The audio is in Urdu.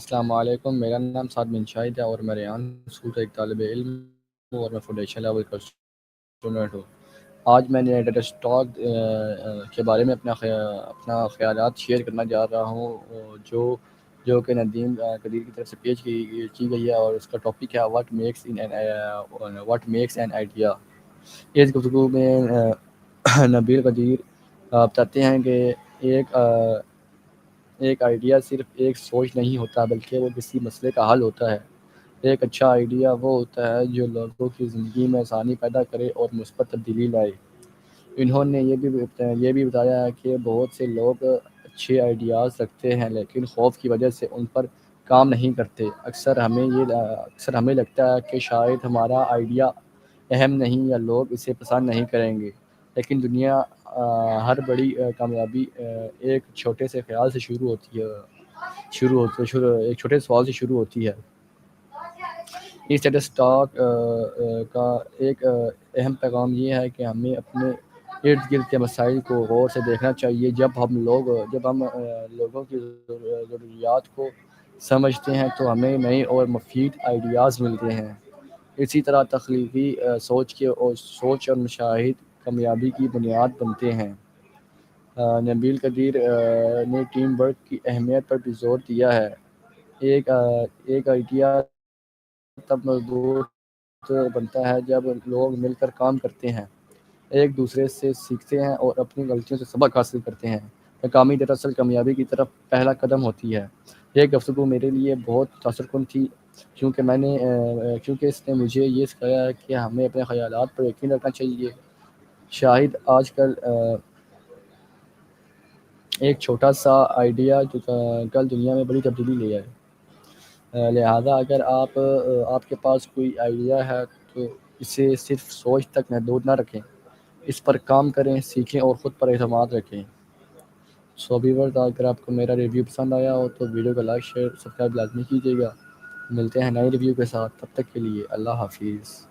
السلام علیکم، میرا نام سعد بن شاہد ہے اور میں ریان اسکول کا ایک طالب علم ہوں اور میں فاؤنڈیشن لیول کا اسٹوڈنٹ ہوں۔ آج میں نے ڈیٹا اسٹاک کے بارے میں اپنا خیالات شیئر کرنا جا رہا ہوں جو کہ ندیم قدیر کی طرف سے پیش کی گئی ہے، اور اس کا ٹاپک ہے واٹ میکس این آئیڈیا۔ اس گفتگو میں نبیل قدیر بتاتے ہیں کہ ایک آئیڈیا صرف ایک سوچ نہیں ہوتا، بلکہ وہ کسی مسئلے کا حل ہوتا ہے۔ ایک اچھا آئیڈیا وہ ہوتا ہے جو لوگوں کی زندگی میں آسانی پیدا کرے اور مثبت تبدیلی لائے۔ انہوں نے یہ بھی بتایا ہے کہ بہت سے لوگ اچھے آئیڈیاز رکھتے ہیں لیکن خوف کی وجہ سے ان پر کام نہیں کرتے۔ اکثر ہمیں لگتا ہے کہ شاید ہمارا آئیڈیا اہم نہیں یا لوگ اسے پسند نہیں کریں گے، لیکن دنیا ہر بڑی کامیابی ایک چھوٹے سے خیال سے ایک چھوٹے سوال سے شروع ہوتی ہے۔ اس ڈیٹا اسٹاک کا ایک اہم پیغام یہ ہے کہ ہمیں اپنے ارد گرد کے مسائل کو غور سے دیکھنا چاہیے۔ جب ہم لوگوں کی ضروریات کو سمجھتے ہیں تو ہمیں نئے اور مفید آئیڈیاز ملتے ہیں۔ اسی طرح تخلیقی سوچ اور مشاہد کامیابی کی بنیاد بنتے ہیں۔ نبیل قدیر نے ٹیم ورک کی اہمیت پر بھی زور دیا ہے۔ ایک آئیڈیا تب مضبوط بنتا ہے جب لوگ مل کر کام کرتے ہیں، ایک دوسرے سے سیکھتے ہیں اور اپنی غلطیوں سے سبق حاصل کرتے ہیں۔ ناکامی دراصل کامیابی کی طرف پہلا قدم ہوتی ہے۔ یہ گفتگو میرے لیے بہت متاثر کن تھی کیونکہ اس نے مجھے یہ سکھایا ہے کہ ہمیں اپنے خیالات پر یقین رکھنا چاہیے۔ شاید آج کل ایک چھوٹا سا آئیڈیا جو کل دنیا میں بڑی تبدیلی لے آئے۔ لہذا اگر آپ کے پاس کوئی آئیڈیا ہے تو اسے صرف سوچ تک محدود نہ رکھیں، اس پر کام کریں، سیکھیں اور خود پر اعتماد رکھیں۔ ویورز، اگر آپ کو میرا ریویو پسند آیا ہو تو ویڈیو کو لائک، شیئر، سبسکرائب لازمی کیجیے گا۔ ملتے ہیں نئے ریویو کے ساتھ، تب تک کے لیے اللہ حافظ۔